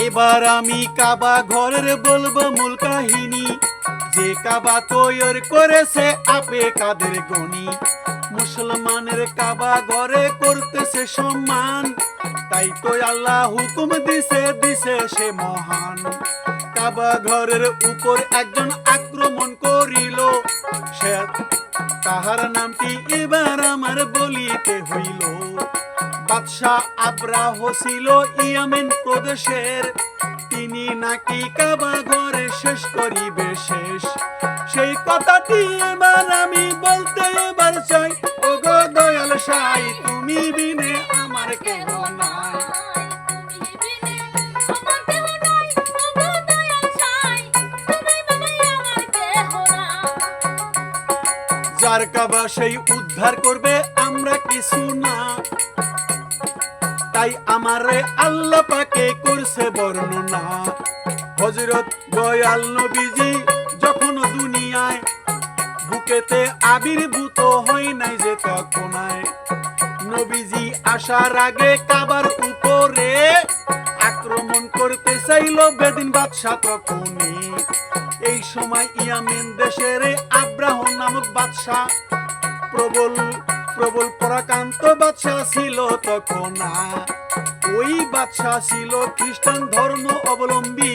এবার আমি কাবা ঘরের বলবো মূল কাহিনী, যে কাবা তৈরি করেছে আপে কাদের গনি। মুসলমানের কাবা ঘরে করতেছে সম্মান, তাই তো আল্লাহ হুকুম দিছে দিছে সে মহান। কাবা ঘরের উপর একজন আক্রমণ করিল, সে তাহার নামটি এবার আমার বলিতে হইল। বাদশাহ আব্রাহ ছিল ইয়ামেন প্রদেশের, তিনি নাকি কাবা ঘরে শেষ করিবে শেষ। সেই কথাটি এবার আমি বলতে এবার চাই, ওগো দয়াল সাই তুমি বিনে আমার কেহ নাই। যার কাবা সেই উদ্ধার করবে আমরা কিছু না, তাই আমারে আল্লাহ পাকে করছে বর্ণনা। হযরত দয়াল নবীজি যখন দুনিয়ায় বুকেতে আবির্ভূত হয় নাই যে তখনায়, নবীজি আসার আগে কাবার উপরে আক্রমণ করতে চাইল বেদিন বাদশা তখনই। এই সময় ইয়ামেন দেশের আব্রাহ নামক বাদশা প্রবল প্রবল পরাক্রান্ত বাদশা ছিল তখন। ওই বাদশা ছিল খ্রিস্টান ধর্ম অবলম্বী,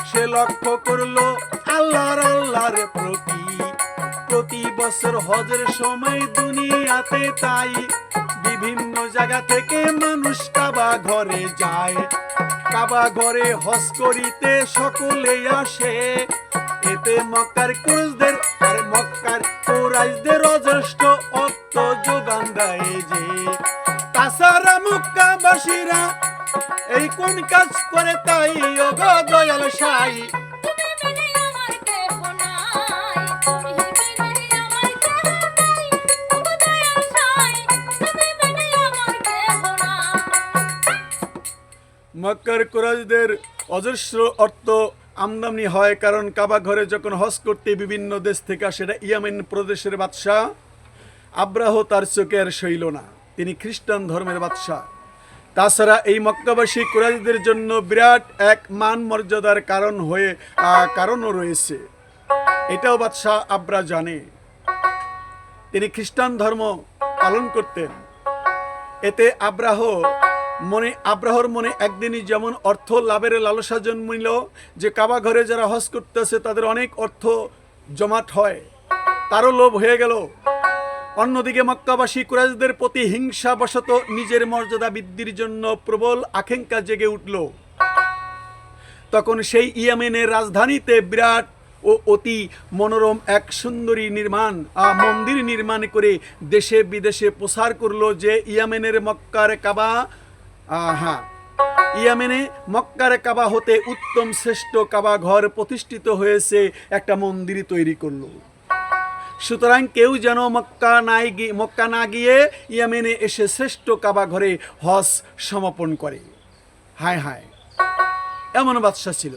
সে লক্ষ্য করলো আল্লাহর প্রতি বছর হজের সময় দুনিয়াতে তাই বিভিন্ন জায়গা থেকে মানুষ কাবা ঘরে যায়। কাবা ঘরে হজ করিতে সকলে আসে, এতে মক্কার কুরাইশদের আর মক্কার কুরাইশদের অজস্র অর্থ যোগান দেয় যে। তাছাড়া মক্কাবাসীরা এই কোন কাজ করে তাই, ওগো দয়াল সাই মক্কার কুরাইশদের অজস্র অর্থ আমদানি হয়, কারণ কাবা ঘরে যখন হজ করতে বিভিন্ন দেশ থেকে সেটা ইয়ামেন প্রদেশের বাদশাহ আব্রাহ তার চোখের সইল না, তিনি খ্রিস্টান ধর্মের বাদশাহ। তাছাড়া এই মক্কাবাসী কুরাইশদের জন্য বিরাট এক মান মর্যাদার কারণও রয়েছে, এটাও বাদশাহ আব্রাহ জানে। তিনি খ্রিস্টান ধর্ম পালন করতেন। এতে আব্রাহর মনে একদিনই যেমন অর্থ লাভের লালসা জন্মিল, যে কাবা ঘরে যারা হজ করতেছে তাদের অনেক অর্থ জমাট হয়, তারও লোভ হয়ে গেল। অন্যদিকে মক্কাবাসী কুরাইশদের প্রতি হিংসাবশত নিজের মর্যাদা বৃদ্ধির জন্য প্রবল আকাঙ্ক্ষা জেগে উঠল। তখন সেই ইয়ামেনের রাজধানীতে বিরাট ও অতি মনোরম এক সুন্দরী মন্দির নির্মাণ করে দেশে বিদেশে প্রচার করলো যে ইয়ামেনে মক্কার কাবা হতে উত্তম শ্রেষ্ঠ কাবা ঘর প্রতিষ্ঠিত হয়েছে, একটা মন্দির তৈরি করলো। সুতরাং কেউ যেন মক্কা না গিয়ে ইয়ামেনে এসে শ্রেষ্ঠ কাবা ঘরে হজ সমাপন করে। হায় হায়, এমন বাদশা ছিল।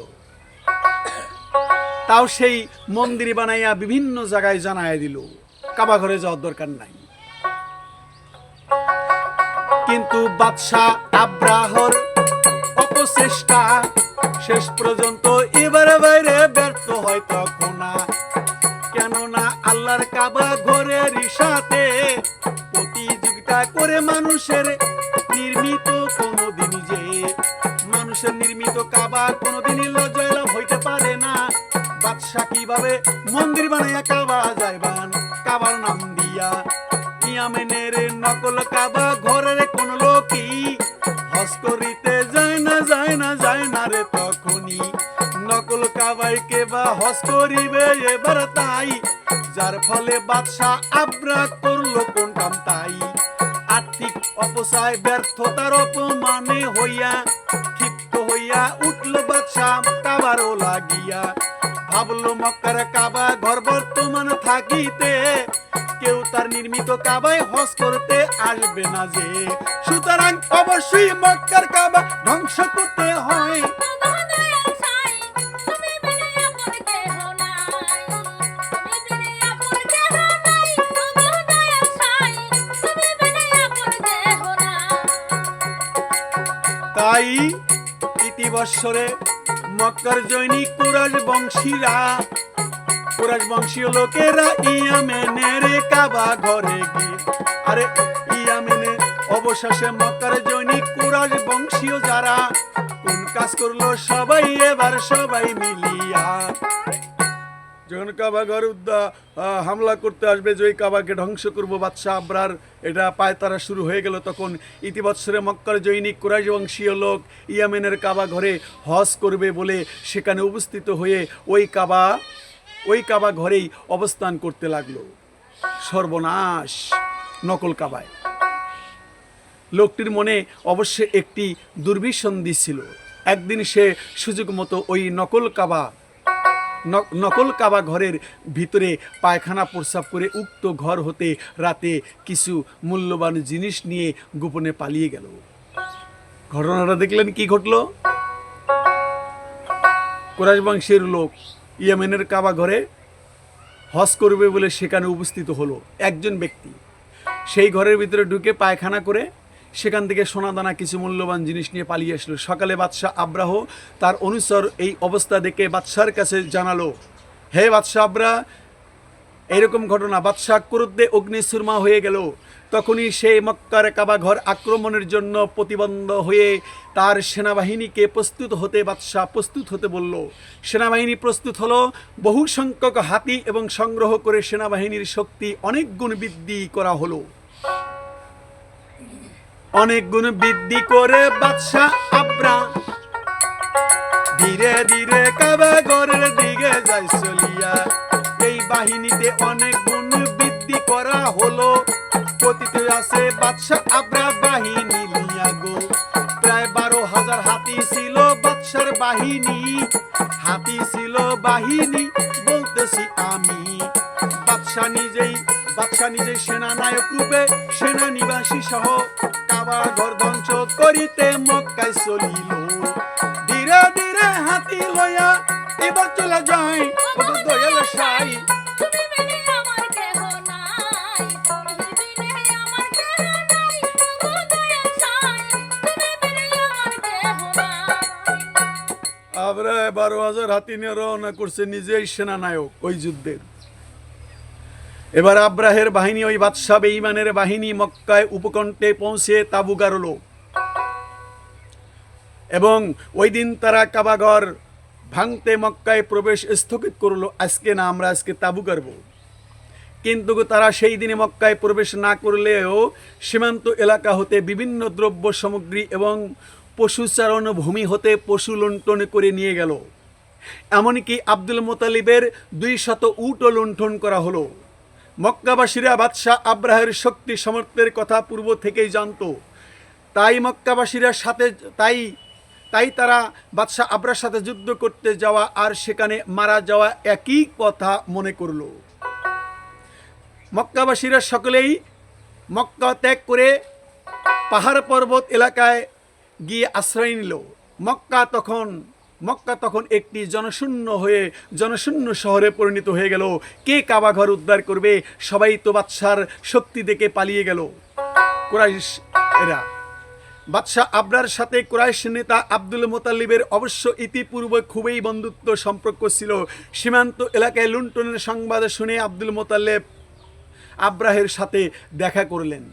তাও সেই মন্দির বানাইয়া বিভিন্ন জায়গায় জানায় দিল কাবা ঘরে যাওয়ার দরকার নাই। কিন্তু বাদশা আব্রাহর অপচেষ্টা শেষ পর্যন্ত এবারে বাইরে ব্যর্থ হয় তখন। কেননা আল্লাহর কাবা ঘরের সাথে প্রতিযোগিতা করে মানুষের নির্মিত কাবা কোনোদিনই লজ্জালাভ হইতে পারে না। বাদশা কিভাবে মন্দির বানাইয়া কাবা যাইবান, কাবার নাম দিয়া ইয়ামেনের নকল কাবা ঘরের কোন লোকই হজ করিতে যায় না রে তখনই। নকল কাবাই কেবা হজ করিবে এবার তাই, যার ফলে বাদশা আব্রাহ করলো কোন কাম তাই। আর্থিক অপচয় ব্যর্থতার অপমানে হইয়া ক্ষিপ্ত হইয়া উঠল বাদশা কাবারও লাগিয়া। ভাবলো মক্কার কাবা ঘর বর্তমান থাকিতে কেউ তার নির্মিত কাবায় হজ করতে আসবে না যে, সুতরাং অবশ্যই মক্কার কাবা ধ্বংস করতে হয়। তাই ইতি বৎসরে মক্কার জৈনিক কুরাইশ বংশীয় লোকেরা ইয়ামেনের কাবা ঘরে গিয়ে, আরে ইয়ামেনে অবশেষে মক্কার জৈনিক কুরাইশ বংশীয় যারা কোন কাজ করলো সবাই এবার সবাই মিলিয়া, যখন কাবা ঘর হামলা করতে আসবে, যে ওই কাবাকে ধ্বংস করবো বাদশাহ আবরার এটা পায়তারা শুরু হয়ে গেল, তখন ইতিবৎসরে মক্কার জৈনিক কুরাইশ বংশীয় লোক ইয়ামেনের কাবা ঘরে হজ করবে বলে সেখানে উপস্থিত হয়ে ওই কাবা ঘরেই অবস্থান করতে লাগলো। সর্বনাশ নকল কাবায়। লোকটির মনে অবশ্য একটি দুর্বিসন্ধি ছিল। একদিন সে সুযোগ মতো ওই নকল কাবা ঘরের ভিতরে পায়খানা প্রস্রাব করে উক্ত ঘর হতে রাতে কিছু মূল্যবান জিনিস নিয়ে গোপনে পালিয়ে গেল। ঘটনাটা দেখলেন কি ঘটল? কুরাইশ বংশের লোক ইয়েমেনের কাবা ঘরে হজ করবে বলে সেখানে উপস্থিত হলো একজন ব্যক্তি। সেই ঘরের ভিতরে ঢুকে পায়খানা করে সেখান থেকে সোনাদানা কিছু মূল্যবান জিনিস নিয়ে পালিয়ে আসলো। সকালে বাদশাহ আব্রাহ তার অনুচর এই অবস্থা দেখে বাদশার কাছে জানালো, হে বাদশাহ আব্রাহ, এইরকম ঘটনা। বাদশাহ ক্রোধে অগ্নিসুরমা হয়ে গেল। তখনই সে মক্কার কাবা ঘর আক্রমণের জন্য প্রতিবন্ধ হয়ে তার সেনাবাহিনীকে প্রস্তুত হতে বলল। সেনাবাহিনী প্রস্তুত হলো। বহু সংখ্যক হাতি এবং সংগ্রহ করে সেনাবাহিনীর শক্তি অনেক গুণ বৃদ্ধি করা হলো। অনেক গুণ বৃদ্ধি করে বাদশাহ আব্রাহ ধীরে ধীরে কাবা ঘরের দিকে যায় চলিয়া। এই বাহিনীতে অনেক গুণ বৃদ্ধি করা হলো। পতিত আছে বাদশাহ আব্রাহ বাহিনী লিয়া গো। প্রায় 12,000 হাতি ছিল বাদশার বাহিনী। হাতি ছিল বাহিনী বলতেছি আমি। বাদশাহ নিজেই সেনানায়ক রূপে সেনানিবাসী সহ কাবা ঘর ধ্বংস করিতে মক্কায় চলিল। ধীরে ধীরে হাতি লইয়া এবার চলে যায় দয়াল সাই। আবরা 12,000 হাতি নিয়ে রওনা করছে, নিজেই সেনানায়ক ওই যুদ্ধের। এবার আব্রাহের বাহিনী, ওই বাদশাহ বেঈমানের বাহিনী মক্কায় উপকণ্ঠে পৌঁছে তাঁবু গাড়ল এবং ওই দিন তারা কাবাঘর ভাঙতে মক্কায় প্রবেশ স্থগিত করলো। আমরা আজকে তাঁবু গাড়ব। কিন্তু তারা সেই দিনে মক্কায় প্রবেশ না করলেও সীমান্ত এলাকা হতে বিভিন্ন দ্রব্য সামগ্রী এবং পশুচারণ ভূমি হতে পশু লুণ্ঠন করে নিয়ে গেল। এমনকি আব্দুল মোতালিবের 200 উটও লুণ্ঠন করা হলো। মক্কাবাসীরা বাদশাহ আব্রাহের শক্তি সামর্থ্যের কথা পূর্ব থেকেই জানত। তাই তারা বাদশাহ আব্রাহের সাথে যুদ্ধ করতে যাওয়া আর সেখানে মারা যাওয়া একই কথা মনে করল। মক্কাবাসীরা সকলেই মক্কা ত্যাগ করে পাহাড় পর্বত এলাকায় গিয়ে আশ্রয় নিল। মক্কা তখন একটি জনশূন্য শহরে পরিণত হয়ে গেল। কে কাবা ঘর উদ্ধার করবে? সবাই তো বাদশার শক্তি দেখে পালিয়ে গেল। কুরাইশ এরা বাদশাহ আব্রার সাথে কুরাইশ নেতা আব্দুল মোতালিবের অবশ্য ইতিপূর্বে খুবই বন্ধুত্ব সম্পর্ক ছিল। সীমান্ত এলাকায় লুণ্ঠনের সংবাদ শুনে আব্দুল মোতালেব আব্রাহের সাথে দেখা করলেন।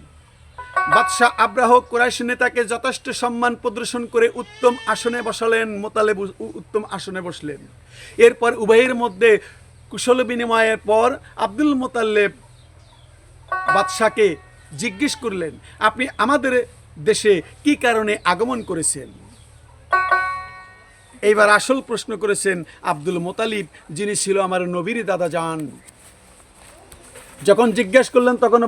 বাদশাহ আব্রাহ কুরাইশ নেতাকে যথেষ্ট সম্মান প্রদর্শন করে উত্তম আসনে বসালেন। মোতালেব উত্তম আসনে বসলেন। এরপর উভয়ের মধ্যে কুশল বিনিময়ের পর আব্দুল মোতালেব বাদশাকে জিজ্ঞেস করলেন, আপনি আমাদের দেশে কি কারণে আগমন করেছেন? এইবার আসল প্রশ্ন করেছেন আব্দুল মোতালিব, যিনি ছিল আমার নবীর দাদা যান। যখন জিজ্ঞেস করলেন তখন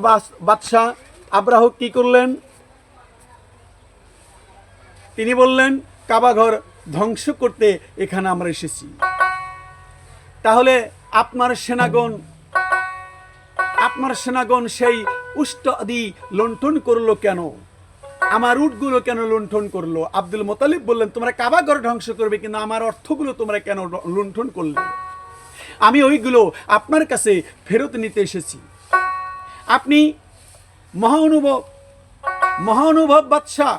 বাদশাহ আব্রাহ কি করলেন? তিনি বললেন, কাবাঘর ধ্বংস করতে এখানে আমরা এসেছি। তাহলে আপনার সেনাগণ সেই উষ্ট আদি লুণ্ঠন করলো কেন? আমার উটগুলো কেন লুণ্ঠন করলো? আব্দুল মোতালিব বললেন, তোমরা কাবাঘর ধ্বংস করবে, কিন্তু আমার অর্থগুলো তোমরা কেন লুণ্ঠন করলে? আমি ওইগুলো আপনার কাছে ফেরত নিতে এসেছি। আপনি মহানুভব বাদশাহ,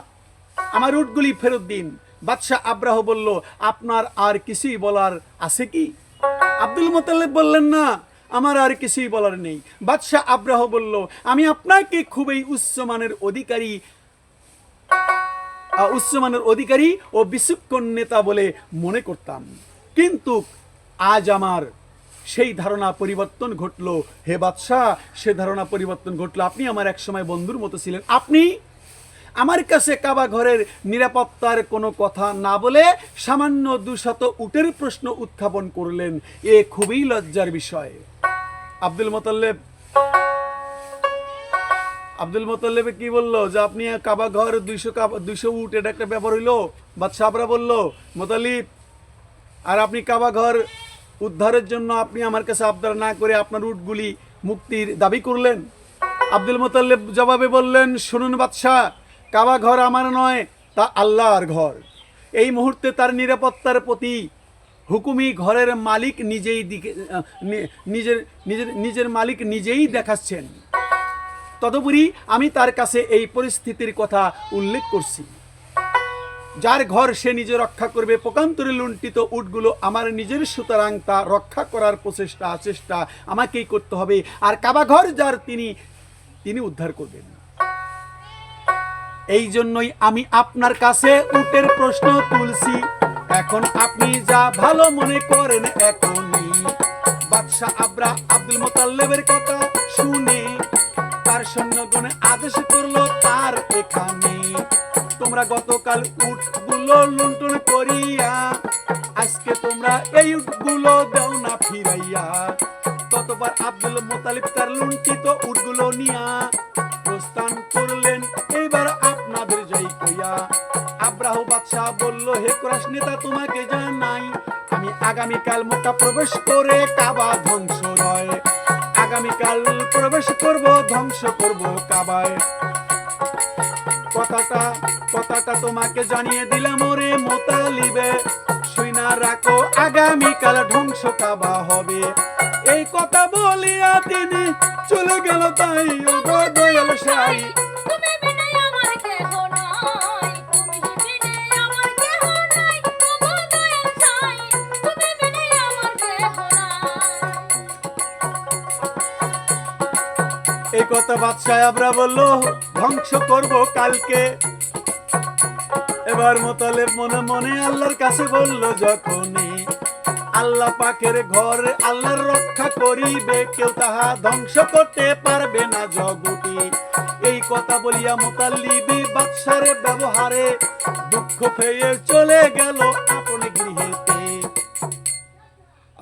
আমার উটগুলি ফেরত দিন। বাদশাহ আব্রাহ বলল, আপনার আর কিছুই বলার আছে কি? আব্দুল মুতাল্লিব বললেন, না, আমার আর কিছুই বলার নেই। বাদশাহ আব্রাহ বলল, আমি আপনাকে খুবই উচ্চমানের অধিকারী ও বিচক্ষণ নেতা বলে মনে করতাম, কিন্তু আজ আমার সেই ধারণা পরিবর্তন ঘটলো। হে বাদশাহ, সে ধারণা পরিবর্তন ঘটলো। আপনি আমার এক সময় বন্ধুর মতো ছিলেন, আপনি আমার কাছে কাবা ঘরের নিরাপত্তার কোনো কথা না বলে সামান্য 200 উটের প্রশ্ন উত্থাপন করলেন। এ খুবই লজ্জার বিষয়। আব্দুল মুতাল্লিব কি বলল, যে আপনি কাবা ঘর 200 উট, এটা একটা ব্যাপার হইলো? বাদশাহ আব্রাহ বলল, মুতাল্লিব, আর আপনি কাবা ঘর উদ্ধারের জন্য আপনি আমার কাছে আবদার না করে আপনার উটগুলি মুক্তির দাবি করলেন। আব্দুল মুতাল্লিব জবাবে বললেন, শুনুন বাদশাহ, কাবা ঘর আমার নয়, তা আল্লাহর ঘর। এই মুহূর্তে তার নিরাপত্তার প্রতি হুকুমি ঘরের মালিক নিজের মালিক নিজেই দেখাচ্ছেন। তদুপরি আমি তার কাছে এই পরিস্থিতির কথা উল্লেখ করছি। যার ঘর সে নিজে রক্ষা করবে, পক্ষান্তরে লুণ্ঠিত উটগুলো আমার নিজের, সুতরাং তা রক্ষা করার চেষ্টা আমাকেই করতে হবে। আর কাবা ঘর যার, তিনি উদ্ধার করবেন। এই জন্যই আমি আপনার কাছে উটের প্রশ্ন তুলছি, এখন আপনি যা ভালো মনে করেন এখনই। বাদশাহ আব্দুল মুতাল্লিবের কথা শুনে তার সৈন্যগণে আদেশ করলো, তার এখানে তোমরা গতকাল উটগুলো লুণ্ঠন করিয়া আজকে তোমরা এই উটগুলো দাও না ফিরাইয়া। ততবার আব্দুল মুতাল্লিব তার লুণ্ঠিত উটগুলো নিয়া প্রস্থান করলেন, এইবার আপনাদের যাই কইয়া। আব্রাহ বাদশাহ বলল, হে কুরাইশ নেতা, তোমাকে জানাই, আমি আগামীকাল মক্কা প্রবেশ করে কাবা ধ্বংস রয়, আগামীকাল প্রবেশ করব, ধ্বংস করব কাবায়। কথাটা তোমাকে জানিয়ে দিলাম ওরে মুতালিবে, শুইনা রাখো, আগামীকাল ধ্বংস কাবা হবে। এই কথা বলিয়া তিনি চলে গেল, তাই ও দয়াল সাই। এই কথা বাদশাহ আব্রাহ বলল, ধ্বংস করব কালকে। এবার মুতাল্লিব মনে মনে আল্লাহর কাছে বলল, যখনই আল্লাহ পাকের ঘর আল্লাহর রক্ষা করিবে, কেউ তাহা ধ্বংস করতে পারবে না জগতে। এই কথা বলিয়া মুতাল্লিব বাদশার ব্যবহারে দুঃখ পেয়ে চলে গেল আপন গৃহেতে।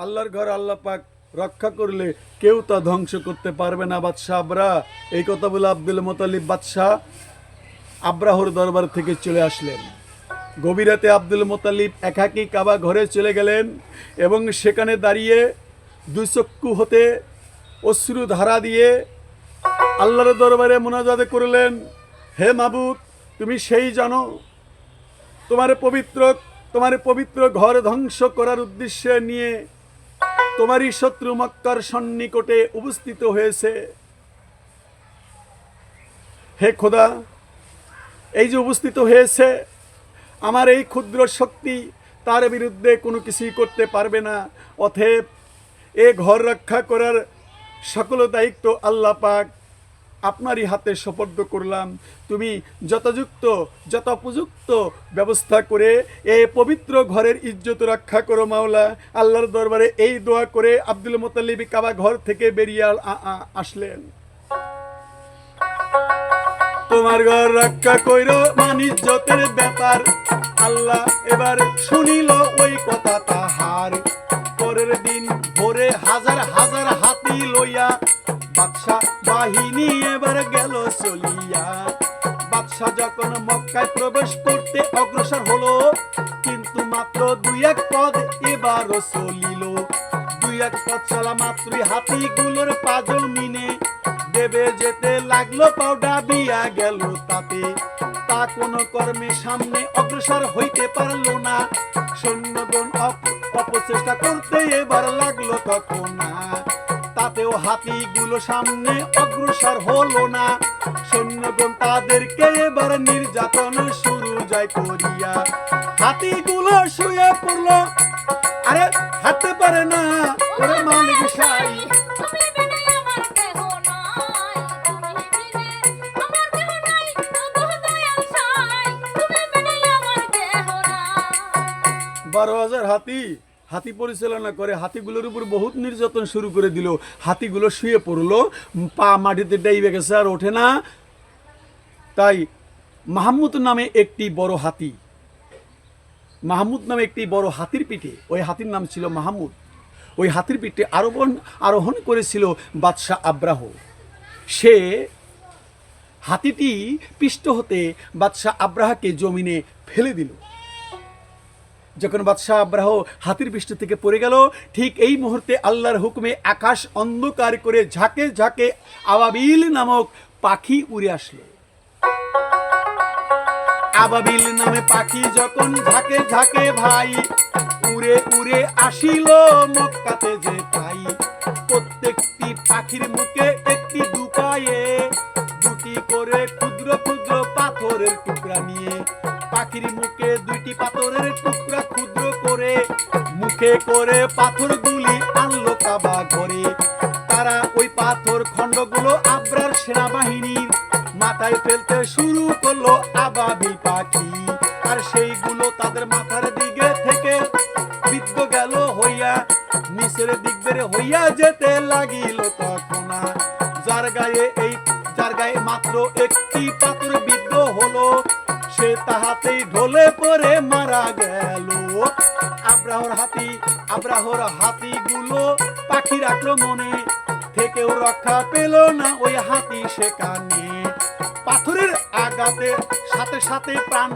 আল্লাহর ঘর আল্লাহ পাক রক্ষা করলে কেউ তা ধ্বংস করতে পারবে না। বাদশাহ আব্রাহ এই কথা বলে আব্দুল মুতাল্লিব বাদশাহ আব্রাহর দরবার থেকে চলে আসলেন। গভীর রাতে আব্দুল মুতাল্লিব একাকী কাবা ঘরে চলে গেলেন এবং সেখানে দাঁড়িয়ে দুচক্ষু হতে অশ্রু ধারা দিয়ে আল্লাহর দরবারে মুনাজাত করলেন, হে মাবুদ, তুমি সেই জানো, তোমার পবিত্র ঘর ধ্বংস করার উদ্দেশ্যে নিয়ে তোমারই শত্রু মক্কার সন্নিকটে উপস্থিত হয়েছে। হে খোদা, এই যে উপস্থিত হয়েছে, আমার এই ক্ষুদ্র শক্তি তার বিরুদ্ধে কোনো কিছুই করতে পারবে না। অতএব এ ঘর রক্ষা করার সকল দায়িত্ব আল্লাহ পাক আপনারই হাতে সুপর্দ করলাম। তুমি যথোপযুক্ত ব্যবস্থা করে এই পবিত্র ঘরের ইজ্জত রক্ষা করো মাওলা। আল্লাহর দরবারে এই দোয়া করে আব্দুল মুতাল্লিব কাবা ঘর থেকে বেরিয়ে আসলেন। তোমার ঘর রক্ষা কইরো মানিজ্জতের ব্যাপার, আল্লাহ এবার শুনিল ওই কথা তাহার। পরের দিন ভোরে হাজার হাজার হাতি লইয়া বাদশাহ বাহিনী এবার গেল চলিয়া। বাদশাহ যখন মক্কায় প্রবেশ করতে অগ্রসর হলো, কিন্তু মাত্র 2-1 পদ এবারও চলিল। 2-1 পদ চলা মাত্রই হাতিগুলোর পা জমিনে দেবে যেতে লাগলো, পাউডা বিয়া গেল তাতে। তা কোন কর্মে সামনে অগ্রসর হইতে পারলো না। সৈন্যগণ অপচেষ্টা করতে এবার লাগলো তখন না, তাতেও হাতিগুলো সামনে অগ্রসর হলো না। সৈন্যগণ তাদেরকে এবার নির্যাতন শুরু যায় করিয়া। হাতিগুলো শুয়ে পড়লো, আরে হাঁটতে পারে না, ওরে মালিক সাই। তুমি বিনে আমার কেহ নাই। 12,000 হাতি হাতি পরিচালনা করে হাতিগুলোর উপর বহুত নির্যাতন শুরু করে দিল। হাতিগুলো শুয়ে পড়লো, পা মাটিতে ডাইবে গেছে, আর ওঠে না। তাই মাহমুদ নামে একটি বড় হাতি, মাহমুদ নামে একটি বড় হাতির পিঠে, ওই হাতির নাম ছিল মাহমুদ, ওই হাতির পিঠে আরোহণ করেছিল বাদশাহ আব্রাহ। সে হাতিটি পিষ্ট হতে বাদশাহ আব্রাহকে জমিনে ফেলে দিল। যখন বাদশাহ আব্রাহ হাতির পৃষ্ঠ থেকে পড়ে গেল, ঠিক এই মুহূর্তে আল্লাহর হুকুমে আকাশ অন্ধকার করে ঝাঁকে ঝাঁকে আবাবিল নামক পাখি উড়ে আসলো। আবাবিল নামে পাখি যখন ঝাঁকে ঝাঁকে ভাই উড়ে উড়ে আসিল মক্কাতে যে পাই। প্রত্যেকটি পাখির মুখে একটি দুপায়ে দুটি করে ক্ষুদ্র ক্ষুদ্র পাথরের টুকরা নিয়ে, পাখির মুখে দুইটি পাথরের টুকরা ক্ষুদ্র করে মুখে করে পাথরগুলি আনলো কাবা ঘরে। তারা ওই পাথর খণ্ডগুলো আব্রার সেনাবাহিনীর মাথায় ফেলতে শুরু করলো আবাবিল পাখি। আর সেইগুলো তাদের মাথার দিকে থেকে বিদ্ধ গেল হইয়া নিচের দিক বেড়ে হইয়া যেতে লাগিল। তখন যার গায়ে মাত্র একটি পাথর বিদ্ধ হলো, সে তাহাতেই ঢলে পড়ে মারা গেল। আব্রাহর হাতিগুলো পাখির আক্রমণে থেকেও রক্ষা পেল না ওই হাতি সেখানে। পাথরের আঘাতে সাথে সাথে প্রাণ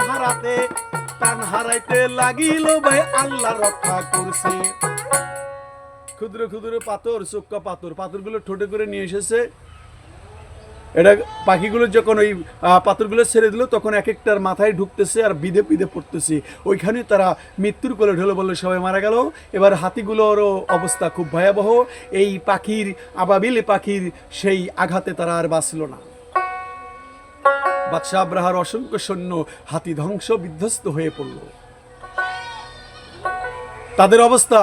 হারাইতে লাগিল, ভাই আল্লাহ রক্ষা করছে। ক্ষুদ্র ক্ষুদ্র পাথর, চোক্কা পাথরগুলো ঠোঁটে করে নিয়ে এসেছে। এটা পাখিগুলো যখন ওই পাথরগুলো ছেড়ে দিল, তখন এক একটার মাথায় ঢুকতেছে আর বিধে বিধে পড়তেছে। ওইখানে তারা মৃত্যুর কোলে ঢলে বললে সবাই মারা গেল। এবার হাতিগুলোরও অবস্থা খুব ভয়াবহ। এই আবাবিল পাখির সেই আঘাতে তারা আর বাঁচল না। বাদশাহ আব্রাহার অসংখ্য সৈন্য হাতি ধ্বংস বিধ্বস্ত হয়ে পড়ল। তাদের অবস্থা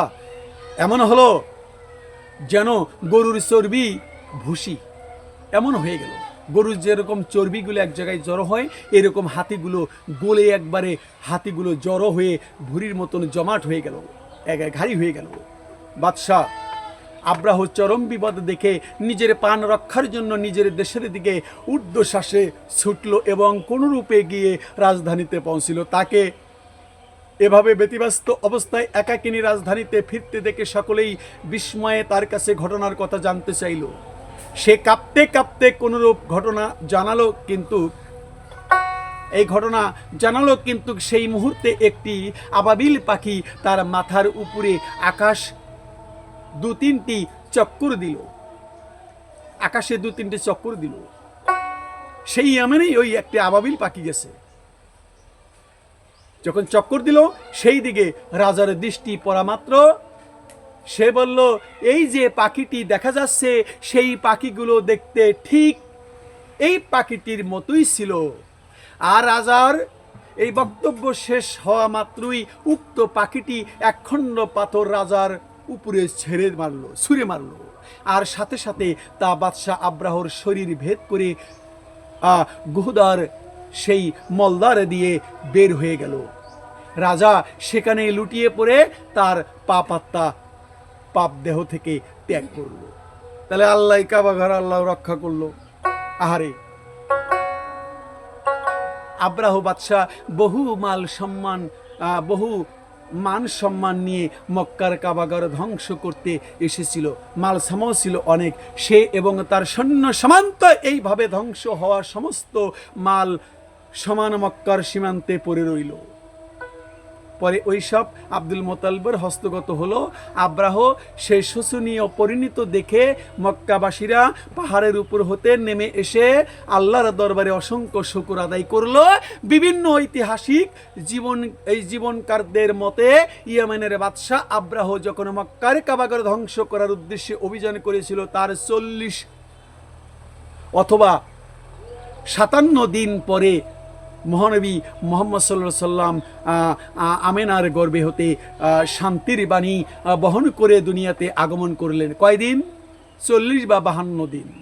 এমন হলো যেন গরুর চর্বি ভুসি এমন হয়ে গেল। গরুর যেরকম চর্বিগুলো এক জায়গায় জড়ো হয়, এরকম হাতিগুলো গলে একবারে হাতিগুলো জড়ো হয়ে ভুরির মতন জমাট হয়ে গেল, ঘাড়ি হয়ে গেল। বাদশাহ আব্রাহ চরম বিপদ দেখে নিজের প্রাণ রক্ষার জন্য নিজের দেশের দিকে ঊর্ধ্বশ্বাসে ছুটল এবং কোনরূপে গিয়ে রাজধানীতে পৌঁছিল। তাকে এভাবে ব্যতিব্যস্ত অবস্থায় একাকিনী রাজধানীতে ফিরতে দেখে সকলেই বিস্ময়ে তার কাছে ঘটনার কথা জানতে চাইল। সে কাঁপতে কাঁপতে কোনরূপ ঘটনা জানালো, কিন্তু সেই মুহূর্তে একটি আবাবিল পাখি তার মাথার উপরে আকাশে দু তিনটি চক্কর দিল। সেই এমনই ওই একটি আবাবিল পাখি গেছে। যখন চক্কর দিল, সেই দিকে রাজার দৃষ্টি পড়া মাত্র সে বলল, এই যে পাখিটি দেখা যাচ্ছে, সেই পাখিগুলো দেখতে ঠিক এই পাখিটির মতোই ছিল। আর রাজার এই বক্তব্য শেষ হওয়া মাত্রই উক্ত পাখিটি একখণ্ড পাথর রাজার উপরে ছুঁড়ে মারল। আর সাথে সাথে তা বাদশাহ আব্রাহর শরীর ভেদ করে গুহদার সেই মলদার দিয়ে বের হয়ে গেল। রাজা সেখানে লুটিয়ে পড়ে তার পাপ দেহ থেকে ত্যাগ করলো। তাহলে আল্লাহ কাবা ঘর আল্লাহ রক্ষা করলো। আহারে, আব্রাহ বাদশাহ বহু মান সম্মান নিয়ে মক্কার কাবাগর ধ্বংস করতে এসেছিল। মাল সামাও ছিল অনেক। সে এবং তার সৈন্য সমান্ত এইভাবে ধ্বংস হওয়া সমস্ত মাল সমান মক্কার সীমান্তে পড়ে রইল। পরে ওইসব আব্দুল মোতালিবের হস্তগত হলো। আব্রাহ সেই শোচনীয় পরিণত দেখে মক্কাবাসীরা পাহাড়ের উপর হতে নেমে এসে আল্লাহর দরবারে অসংখ্য শুকর আদায় করলো। বিভিন্ন ঐতিহাসিক জীবনকারদের মতে ইয়েমেনের বাদশাহ আব্রাহ যখন মক্কার কাবাগর ধ্বংস করার উদ্দেশ্যে অভিযান করেছিল, তার 40 অথবা 57 দিন পরে মহানবী মোহাম্মদ সাল্লাল্লাহু সাল্লাম আমেনার গর্ভে হতে শান্তির বাণী বহন করে দুনিয়াতে আগমন করলেন। কয়দিন? 40 বা 52 দিন।